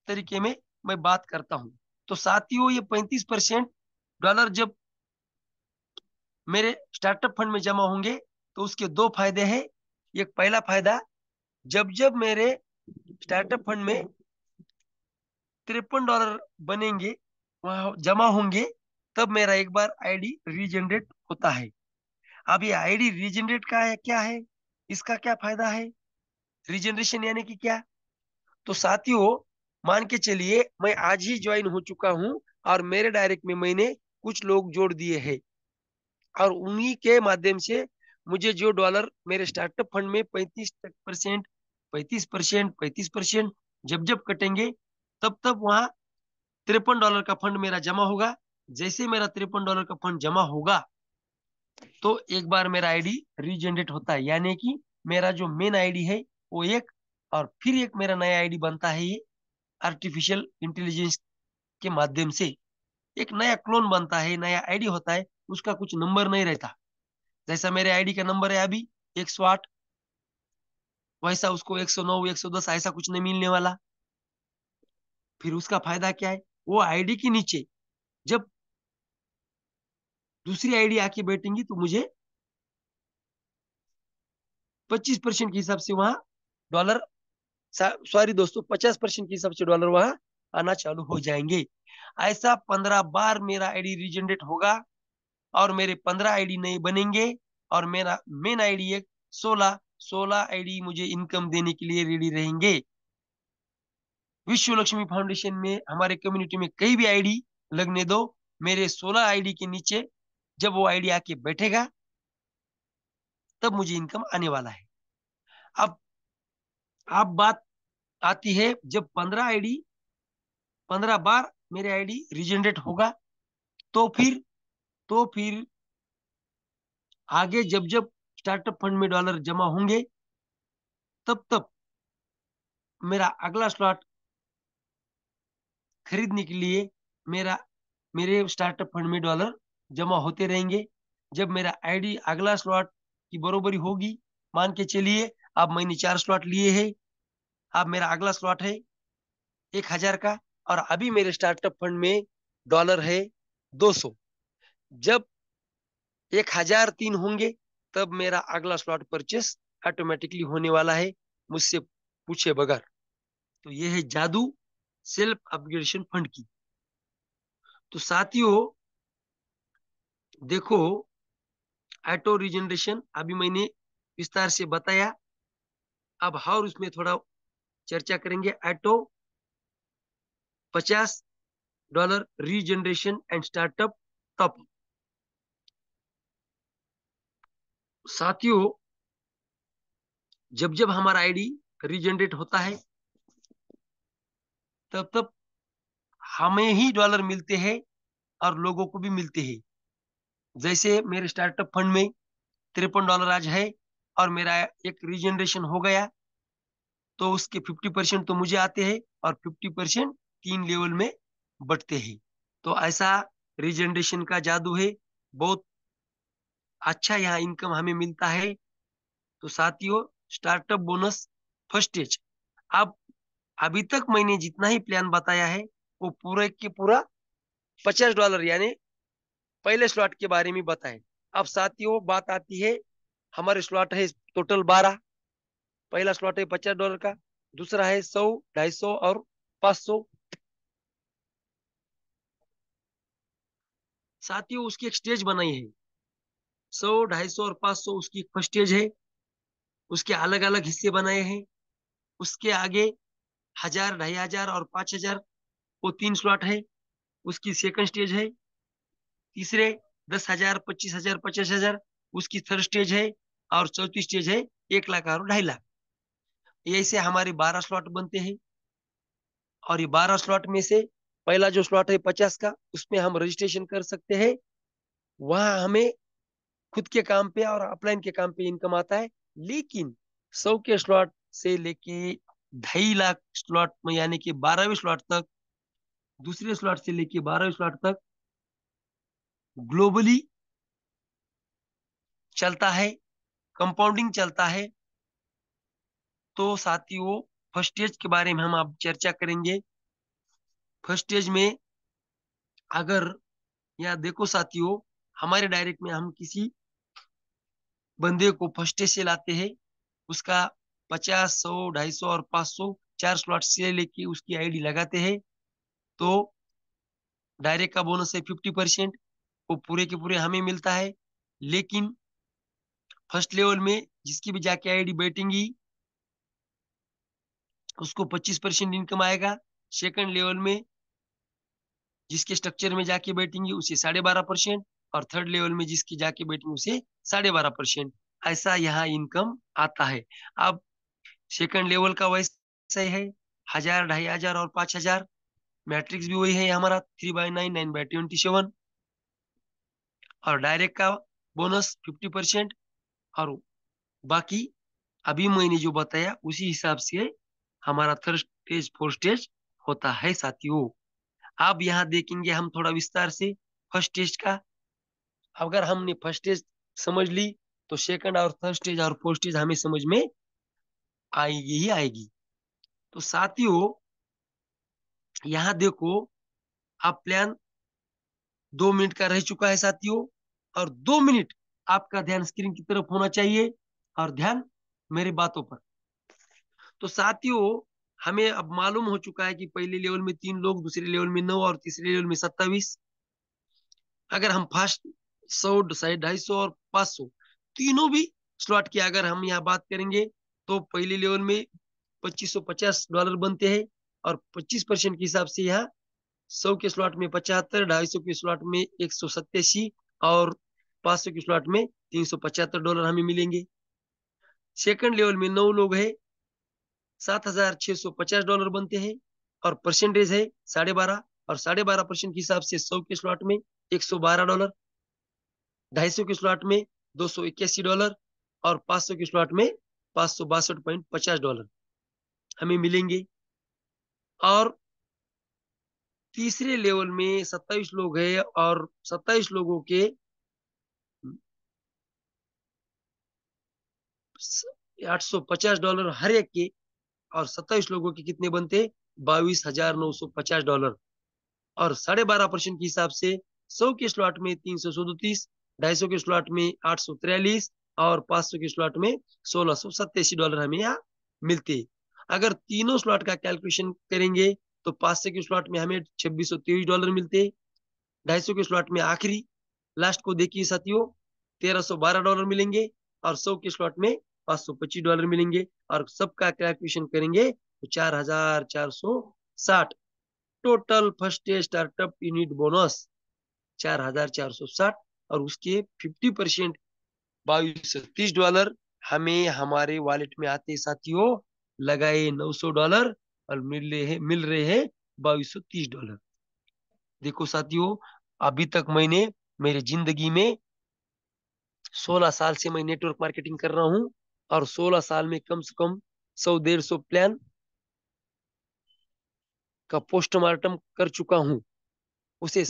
B: तरीके में मैं बात करता हूँ। तो साथियों, ये 35% डॉलर जब मेरे स्टार्टअप फंड में जमा होंगे तो उसके दो फायदे हैं। एक पहला फायदा, जब जब मेरे स्टार्टअप फंड में 53 डॉलर बनेंगे, वहां जमा होंगे, तब मेरा एक बार आईडी रीजनरेट होता है। अब ये आईडी रीजनरेट का है क्या है, इसका क्या फायदा है? रीजनरेशन यानी कि क्या? तो साथियों, मान के चलिए मैं आज ही ज्वाइन हो चुका हूं और मेरे डायरेक्ट में मैंने कुछ लोग जोड़ दिए हैं, और उन्हीं के माध्यम से मुझे जो डॉलर मेरे स्टार्टअप फंड में 35%, 35%, 35% जब जब कटेंगे, तब तब वहां 53 डॉलर का फंड मेरा जमा होगा। जैसे मेरा 53 डॉलर का फंड जमा होगा तो एक बार मेरा आईडी रीजनरेट होता है, यानी कि मेरा जो मेन आईडी है वो एक, और फिर एक मेरा नया आईडी बनता है ये, आर्टिफिशियल इंटेलिजेंस के माध्यम से एक नया क्लोन बनता है, नया आईडी होता है, उसका कुछ नंबर नहीं रहता। जैसा मेरे आईडी का नंबर है अभी 108, वैसा उसको 109 110 ऐसा कुछ नहीं मिलने वाला। फिर उसका फायदा क्या है, वो आईडी के नीचे जब दूसरी आईडी आके बैठेंगी तो मुझे 25% के हिसाब से वहां डॉलर, सॉरी दोस्तों, 50% के हिसाब से डॉलर वहां आना चालू हो जाएंगे। ऐसा 15 बार मेरा आईडी रीजनरेट होगा और मेरे 15 आईडी नए बनेंगे और मेरा मेन आईडी एक 16 आईडी मुझे इनकम देने के लिए रेडी रहेंगे। विश्व लक्ष्मी फाउंडेशन में हमारे कम्युनिटी में कई भी आईडी लगने दो, मेरे 16 आईडी के नीचे जब वो आईडी आके बैठेगा तब मुझे इनकम आने वाला है। अब बात आती है, जब 15 बार मेरे आईडी रीजनरेट होगा तो फिर आगे जब जब स्टार्टअप फंड में डॉलर जमा होंगे तब तब मेरा अगला स्लॉट खरीदने के लिए मेरा मेरे स्टार्टअप फंड में डॉलर जमा होते रहेंगे। जब मेरा आईडी अगला स्लॉट की बरोबरी होगी, मान के चलिए अब मैंने 4 स्लॉट लिए हैं, अब मेरा अगला स्लॉट है 1,000 का और अभी मेरे स्टार्टअप फंड में डॉलर है 200। जब 1,003 होंगे तब मेरा अगला स्लॉट परचेस ऑटोमेटिकली होने वाला है, मुझसे पूछे बगैर। तो ये है जादू सेल्फ अपग्रेडेशन फंड की। तो साथियों देखो, ऑटो रीजनरेशन अभी मैंने विस्तार से बताया। अब और उसमें थोड़ा चर्चा करेंगे। Auto $50 regeneration and startup top. साथियों जब जब हमारा आईडी रीजनरेट होता है तब तब हमें ही डॉलर मिलते हैं और लोगों को भी मिलते हैं। जैसे मेरे स्टार्टअप फंड में $53 आज है और मेरा एक रीजनरेशन हो गया तो उसके 50% तो मुझे आते हैं और 50% 3 लेवल में बटते हैं। तो ऐसा रीजनरेशन का जादू है, बहुत अच्छा यहाँ इनकम हमें मिलता है। तो साथियों स्टार्टअप बोनस फर्स्ट स्टेज, अब अभी तक मैंने जितना ही प्लान बताया है वो पूरे के पूरा $50 यानी पहले स्लॉट के बारे में बताएं। अब साथियों बात आती है, हमारे स्लॉट है टोटल 12। पहला स्लॉट है $50 का, दूसरा है 100, 250 और 500। साथियों उसकी एक स्टेज बनाई है, 100, 250 और 500 उसकी फर्स्ट स्टेज है। उसके अलग अलग हिस्से बनाए हैं। उसके आगे 1,000, 2,500 और 5,000 वो 3 स्लॉट है, उसकी सेकंड स्टेज है। तीसरे 10,000, 25,000, 50,000 उसकी थर्ड स्टेज है। और चौथी स्टेज है 1 लाख और 2.5 लाख। ऐसे हमारे 12 स्लॉट बनते हैं। और ये 12 स्लॉट में से पहला जो स्लॉट है 50 का, उसमें हम रजिस्ट्रेशन कर सकते हैं। वहां हमें खुद के काम पे और अपलाइन के काम पे इनकम आता है। लेकिन 100 के स्लॉट से लेके 2.5 लाख स्लॉट में यानी कि 12वें स्लॉट तक, दूसरे स्लॉट से लेके 12वें स्लॉट तक ग्लोबली चलता है, कंपाउंडिंग चलता है। तो साथियों फर्स्ट स्टेज के बारे में हम अब चर्चा करेंगे। फर्स्ट स्टेज में अगर यहाँ देखो साथियों, हमारे डायरेक्ट में हम किसी बंदे को फर्स्ट स्टेज से लाते हैं, उसका 50, 100, 250 और 500 4 स्लॉट से लेके उसकी आईडी लगाते हैं तो डायरेक्ट का बोनस है 50%, वो पूरे के पूरे हमें मिलता है। लेकिन फर्स्ट लेवल में जिसकी भी जाके आईडी बैठेंगी उसको 25% इनकम आएगा। सेकंड लेवल में जिसके स्ट्रक्चर में जाके बैठेंगे उसे 12.5%, और थर्ड लेवल में जिसकी जाके बैठेंगे उसे 12.5%। ऐसा यहाँ इनकम आता है। अब सेकंड लेवल का वैसा ही है, 1,000, 2,500 और 5,000। मैट्रिक्स भी वही है हमारा 3/9, 9/27। और डायरेक्ट का बोनस 50%। और बाकी अभी मैंने जो बताया उसी हिसाब से हमारा थर्ड स्टेज फोर्थ स्टेज होता है साथियों। अब यहाँ देखेंगे हम थोड़ा विस्तार से फर्स्ट स्टेज का। अगर हमने फर्स्ट स्टेज समझ ली तो सेकंड और थर्ड स्टेज और फोर्थ स्टेज हमें समझ में आएगी ही आएगी। तो साथियों यहाँ देखो, आप प्लान 2 मिनट का रह चुका है साथियों, और 2 मिनट आपका ध्यान स्क्रीन की तरफ होना चाहिए और ध्यान मेरी बातों पर। तो साथियों हमें अब मालूम हो चुका है कि पहले लेवल में 3 लोग, दूसरे लेवल में 9 और तीसरे लेवल में 27। अगर हम फास्ट 100, 250 और 500 तीनों भी स्लॉट की अगर हम यहाँ बात करेंगे तो पहले लेवल में $2550 बनते हैं, और 25% के हिसाब से यहाँ 100 के स्लॉट में 75, 250 के स्लॉट में 187 और 500 के स्लॉट में $375 हमें मिलेंगे। सेकंड लेवल में 9 लोग है, $7650 बनते हैं, और परसेंटेज है 12.5, और 12.5% के हिसाब से 100 के स्लॉट में $112, 250 के स्लॉट में $281 और 500 के स्लॉट में $562.50 हमें मिलेंगे। और तीसरे लेवल में 27 लोग हैं, और 27 लोगों के $850 हर एक के, और 27 लोगों के कितने बनते? $22,950। और 12.5% के हिसाब से 100 के स्लॉट में 337, 250 के स्लॉट में 843 और 500 के स्लॉट में $1687 हमें यहाँ मिलते। अगर तीनों स्लॉट का कैलकुलेशन करेंगे तो 500 के स्लॉट में हमें $2623 मिलते, 250 के स्लॉट में आखिरी लास्ट को देखिए साथियों $1312 मिलेंगे, और 100 के स्लॉट में $525 मिलेंगे, और सबका कैलकुलेशन करेंगे तो 4460। Total first startup unit bonus 4460, और उसके 50% $2230 हमें हमारे वॉलेट में आते साथियों। लगाए $900 और मिल रहे हैं $2230। देखो साथियों, अभी तक मैंने मेरी जिंदगी में 16 साल से मैं नेटवर्क मार्केटिंग कर रहा हूँ, और 16 साल में कम से कम 100-150 प्लान का पोस्टमार्टम कर चुका हूँ। उसे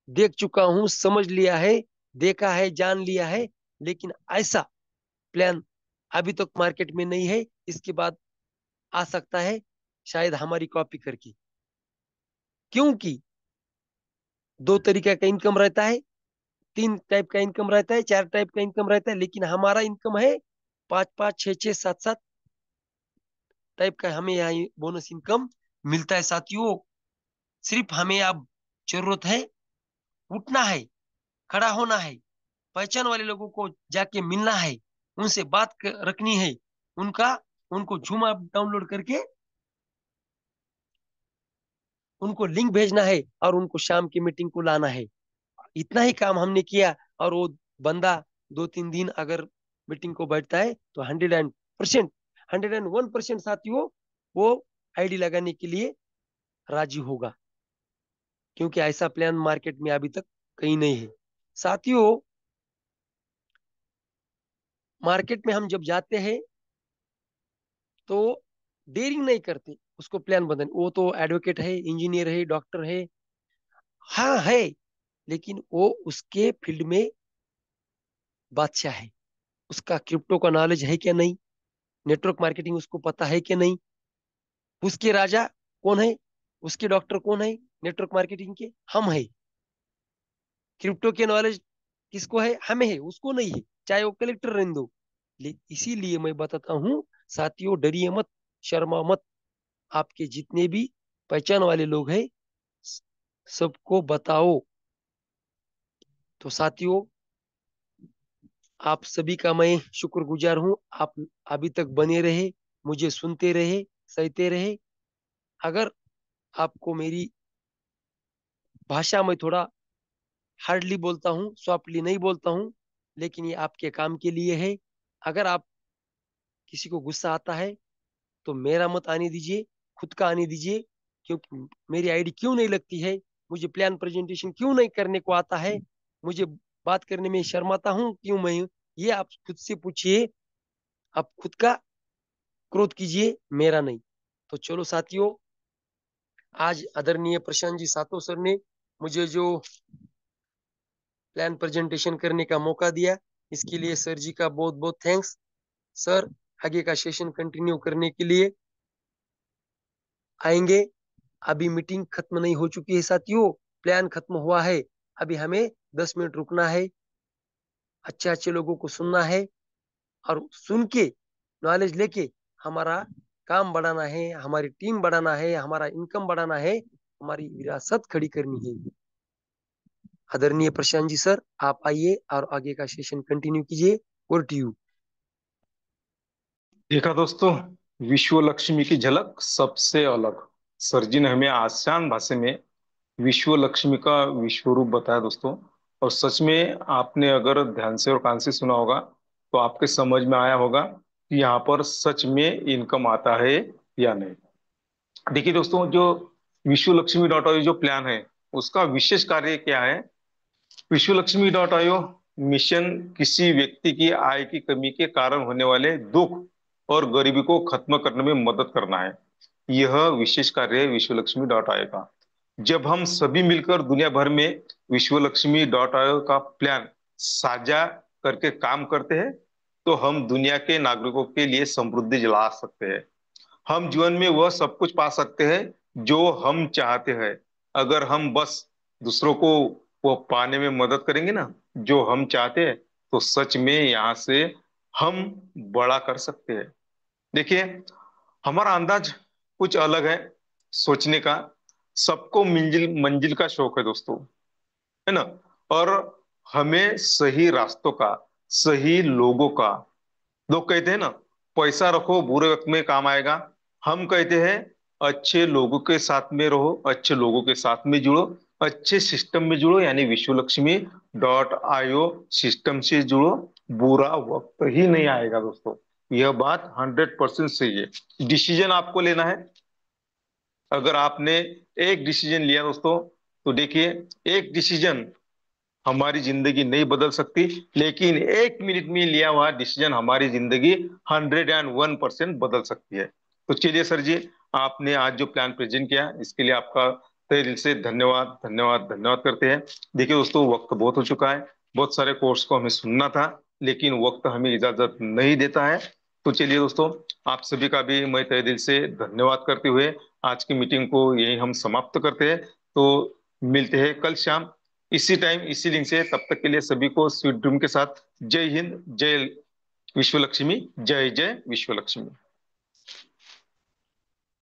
B: देख चुका हूँ, समझ लिया है, देखा है, जान लिया है। लेकिन ऐसा प्लान अभी तक मार्केट में नहीं है। इसके बाद आ सकता है शायद हमारी कॉपी करके, क्योंकि 2 तरीका का इनकम रहता है, 3 टाइप का इनकम रहता है, 4 टाइप का इनकम रहता है, लेकिन हमारा इनकम है 5-5, 6-6, 7-7 टाइप का हमें यहाँ बोनस इनकम मिलता है साथियों। सिर्फ हमें अब जरूरत है, उठना है, खड़ा होना है, पहचान वाले लोगों को जाके मिलना है, उनसे बात रखनी है, उनका उनको जूम ऐप डाउनलोड करके उनको लिंक भेजना है, और उनको शाम की मीटिंग को लाना है। इतना ही काम हमने किया, और वो बंदा 2-3 दिन अगर मीटिंग को बैठता है तो 101% साथियों वो आईडी लगाने के लिए राजी होगा, क्योंकि ऐसा प्लान मार्केट में अभी तक कहीं नहीं है साथियों। मार्केट में हम जब जाते हैं तो देरी नहीं करते उसको प्लान बदलने। वो तो एडवोकेट है, इंजीनियर है, डॉक्टर है, हाँ है, लेकिन वो उसके फील्ड में बादशाह है। उसका क्रिप्टो का नॉलेज है क्या नहीं, नेटवर्क मार्केटिंग उसको पता है क्या नहीं, उसके राजा कौन है, उसके डॉक्टर कौन है नेटवर्क मार्केटिंग के? हम है। क्रिप्टो के नॉलेज किसको है? हमें है, उसको नहीं है, चाहे वो कलेक्टर रहने दो। इसीलिए मैं बताता हूँ साथियों, डरिए मत, शर्मा मत। आपके जितने भी पहचान वाले लोग हैं सबको बताओ। तो साथियों आप सभी का मैं शुक्रगुजार हूँ, आप अभी तक बने रहे, मुझे सुनते रहे, सहते रहे। अगर आपको मेरी भाषा में थोड़ा हार्डली बोलता हूँ, सॉफ्टली नहीं बोलता हूँ, लेकिन ये आपके काम के लिए है। अगर आप किसी को गुस्सा आता है तो मेरा मत आने दीजिए, खुद का आने दीजिए। क्योंकि मेरी आईडी क्यों नहीं लगती है, मुझे प्लान प्रेजेंटेशन क्यों नहीं करने को आता है, मुझे बात करने में शर्माता हूँ क्यों मैं, ये आप खुद से पूछिए। आप खुद का क्रोध कीजिए, मेरा नहीं। तो चलो साथियों, आज आदरणीय प्रशांत जी सातो सर ने मुझे जो प्लान प्रेजेंटेशन करने का मौका दिया, इसके लिए सर जी का बहुत बहुत थैंक्स। सर आगे का सेशन कंटिन्यू करने के लिए आएंगे। अभी मीटिंग खत्म नहीं हो चुकी है साथियों, प्लान खत्म हुआ है। अभी हमें 10 मिनट रुकना है, अच्छे अच्छे लोगों को सुनना है और सुन के नॉलेज लेके हमारा काम बढ़ाना है, हमारी टीम बढ़ाना है, हमारा इनकम बढ़ाना है, हमारी विरासत खड़ी करनी है। आदरणीय प्रशांत जी सर, आप आइए और आगे का सेशन कंटिन्यू कीजिए। और टू यू।
A: देखा दोस्तों, विश्व लक्ष्मी की झलक सबसे अलग। सर जी ने हमें आसान भाषा में विश्व लक्ष्मी का विश्व रूप बताया दोस्तों। और सच में आपने अगर ध्यान से और कान से सुना होगा तो आपके समझ में आया होगा कि यहाँ पर सच में इनकम आता है या नहीं। देखिए दोस्तों, जो विश्व लक्ष्मी डॉट जो प्लान है उसका विशेष कार्य क्या है। विश्व लक्ष्मी डॉट मिशन किसी व्यक्ति की आय की कमी के कारण होने वाले दुख और गरीबी को खत्म करने में मदद करना है। यह विशेष कार्य है विश्व लक्ष्मी डॉट का। जब हम सभी मिलकर दुनिया भर में विश्व लक्ष्मी डॉट का प्लान साझा करके काम करते हैं तो हम दुनिया के नागरिकों के लिए समृद्धि ला सकते हैं। हम जीवन में वह सब कुछ पा सकते हैं जो हम चाहते हैं, अगर हम बस दूसरों को वो पाने में मदद करेंगे ना जो हम चाहते हैं। तो सच में यहाँ से हम बड़ा कर सकते हैं। देखिए, हमारा अंदाज कुछ अलग है सोचने का। सबको मंजिल मंजिल का शौक है दोस्तों, है ना। और हमें सही रास्तों का, सही लोगों का। लोग कहते हैं ना, पैसा रखो बुरे वक्त में काम आएगा। हम कहते हैं अच्छे लोगों के साथ में रहो, अच्छे लोगों के साथ में जुड़ो, अच्छे सिस्टम में जुड़ो, यानी विश्व लक्ष्मी डॉट सिस्टम से जुड़ो। बुरा वक्त ही नहीं आएगा दोस्तों। यह बात 100% सही है। डिसीजन आपको लेना है। अगर आपने एक डिसीजन लिया दोस्तों, तो देखिए, एक डिसीजन हमारी जिंदगी नहीं बदल सकती, लेकिन 1 मिनट में लिया हुआ डिसीजन हमारी जिंदगी 101% बदल सकती है। तो चलिए सर जी, आपने आज जो प्लान प्रेजेंट किया इसके लिए आपका तहे दिल से धन्यवाद धन्यवाद धन्यवाद करते हैं। देखिए दोस्तों, वक्त बहुत हो चुका है। बहुत सारे कोर्स को हमें सुनना था, लेकिन वक्त हमें इजाजत नहीं देता है। तो चलिए दोस्तों, आप सभी का भी मैं तहे दिल से धन्यवाद करते हुए आज की मीटिंग को यही हम समाप्त करते हैं। तो मिलते हैं कल शाम इसी टाइम इसी लिंक से। तब तक के लिए सभी को स्वीट ड्रीम के साथ जय हिंद, जय विश्व लक्ष्मी, जय जय विश्व लक्ष्मी।